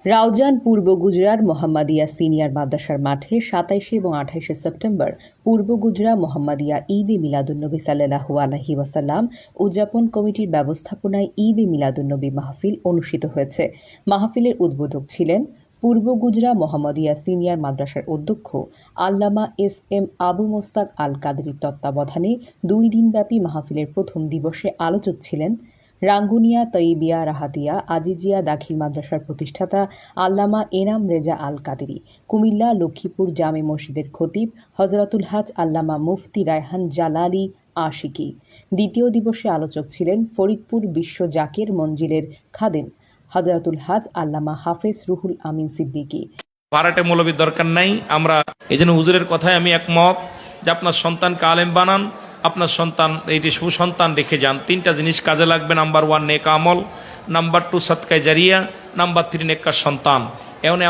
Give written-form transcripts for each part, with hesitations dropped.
রাউজান পূর্ব Gujarat Mohammadia senior মাদ্রাসার মাঠে ২৭ এবং ২৮ সেপ্টেম্বর পূর্ব গুজরাট মোহাম্মদিয়া ঈদ-এ মিলাদুন্নবী সাল্লাল্লাহু আলাইহি ওয়াসাল্লাম উদযাপন কমিটির ব্যবস্থাপনায় ঈদ-এ মিলাদুন্নবী মাহফিল অনুষ্ঠিত হয়েছে। মাহফিলের উদ্বোধক ছিলেন পূর্ব গুজরাট মোহাম্মদিয়া সিনিয়র মাদ্রাসার অধ্যক্ষ আল্লামা এস.এম. আবু মোস্তাক আল কাদরির তত্ত্বাবধানে ২ দিনব্যাপী মাহফিলের প্রথম দিবসে আলোচক ছিলেন রাঙ্গুনিয়া তৈয়বিয়া রাহাতিয়া আজিজিয়া দাখিল মাদ্রাসার প্রতিষ্ঠাতা আল্লামা এনাম রেজা আল কাদেরী, কুমিল্লা লক্ষ্মীপুর জামে মসজিদের খতিব হযরতুল হাজ আল্লামা মুফতি রায়হান জালালী আশিকি। দ্বিতীয় দিবসে আলোচক ছিলেন ফরিদপুর বিশ্ব জাকির মঞ্জিলের খাদেম হযরতুল হাজ আল্লামা হাফেজ রুহুল আমিন সিদ্দিকী। ভাড়াটে মৌলবীর দরকার নাই। আমরা এই জন্য হুজুরের কথায় আমি একমত যে আপনার সন্তানকে আলেম বানান, আপনার সন্তান এইটি সুসন্তান রেখে যান। 3টা জিনিস কাজে লাগবে। নাম্বার 1 নেক আমল, নাম্বার 2 সদকায়ে জারিয়া, নাম্বার 3 নেককার সন্তান।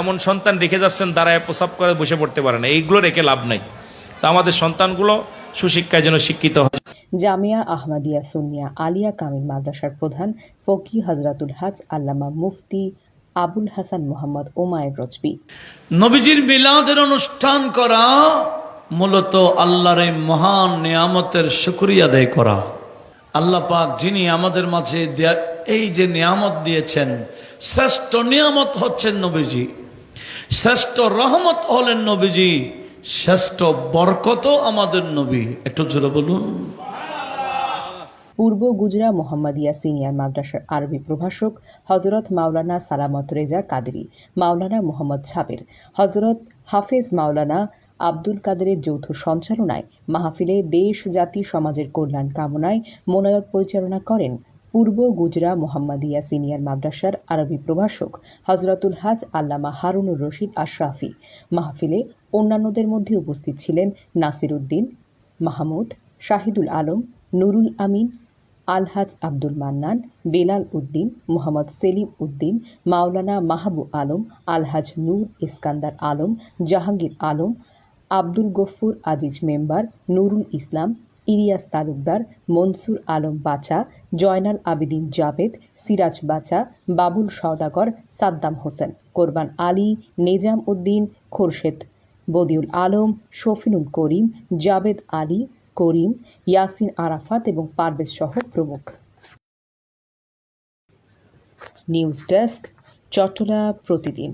এমন সন্তান রেখে যাচ্ছেন দাঁড়ায় প্রসাব করে বসে পড়তে পারে না, এইগুলো রেখে লাভ নাই। তা আমাদের সন্তানগুলো সুশিক্ষায় যেন শিক্ষিত হয়। জামিয়া আহমদিয়া সুন্নিয়া আলিয়া কামিল মাদ্রাসার প্রধান ফকি হযরতুল হাজ আল্লামা মুফতি আবুল হাসান মোহাম্মদ ওমায়ের রজবি। নবীজির মিলাদের অনুষ্ঠান করা মূলত আল্লাহর এই মহান নিয়ামতের শুকরিয়া আদায় করা। আল্লাহ পাক যিনি আমাদের মাঝে এই যে নিয়ামত দিয়েছেন, শ্রেষ্ঠ নিয়ামত হচ্ছেন নবীজি, শ্রেষ্ঠ রহমত হলেন নবীজি, শ্রেষ্ঠ বরকত আমাদের নবী। একটু জোরে বলুন। পূর্ব গুজরাট মোহাম্মদিয়া সিনিয়র মাদ্রাসার আরবি প্রভাষক হযরত মাওলানা সালামত রেজা কাদেরী, মাওলানা মোহাম্মদ ছাবের, হযরত হাফেজ মাওলানা আব্দুল কাদেরের যৌথ সঞ্চালনায় মাহফিলে দেশ জাতি সমাজের কল্যাণ কামনায় মোনাজাত পরিচালনা করেন পূর্ব গুজরাট মোহাম্মদিয়া সিনিয়র মাদ্রাসার আরবি প্রভাষক হযরতুল হাজ আল্লামা হারুনুর রশিদ আশরাফি। মাহফিলে অন্যান্যদের মধ্যে উপস্থিত ছিলেন নাসির উদ্দিন মাহমুদ, শাহিদুল আলম, নুরুল আমিন, আলহাজ আব্দুল মান্নান, বেলাল উদ্দিন, মোহাম্মদ সেলিম উদ্দিন, মাওলানা মাহবু আলম, আলহাজ নূর ইস্কান্দার আলম, জাহাঙ্গীর আলম, আব্দুল গফুর আজিজ মেম্বার, নুরুল ইসলাম, ইলিয়াস তালুকদার, মনসুর আলম বাচা, জয়নাল আবেদিন জাভেদ, সিরাজ বাচা, বাবুল সওদাগর, সাদ্দাম হোসেন, কোরবান আলী, নেজাম উদ্দিন, খোরশেদ, বদিউল আলম, শফিনুল করিম, জাভেদ আলী, করিম, ইয়াসিন আরাফাত এবং পারভেজ সহ প্রমুখ। নিউজ ডেস্ক, চট্টলা প্রতিদিন।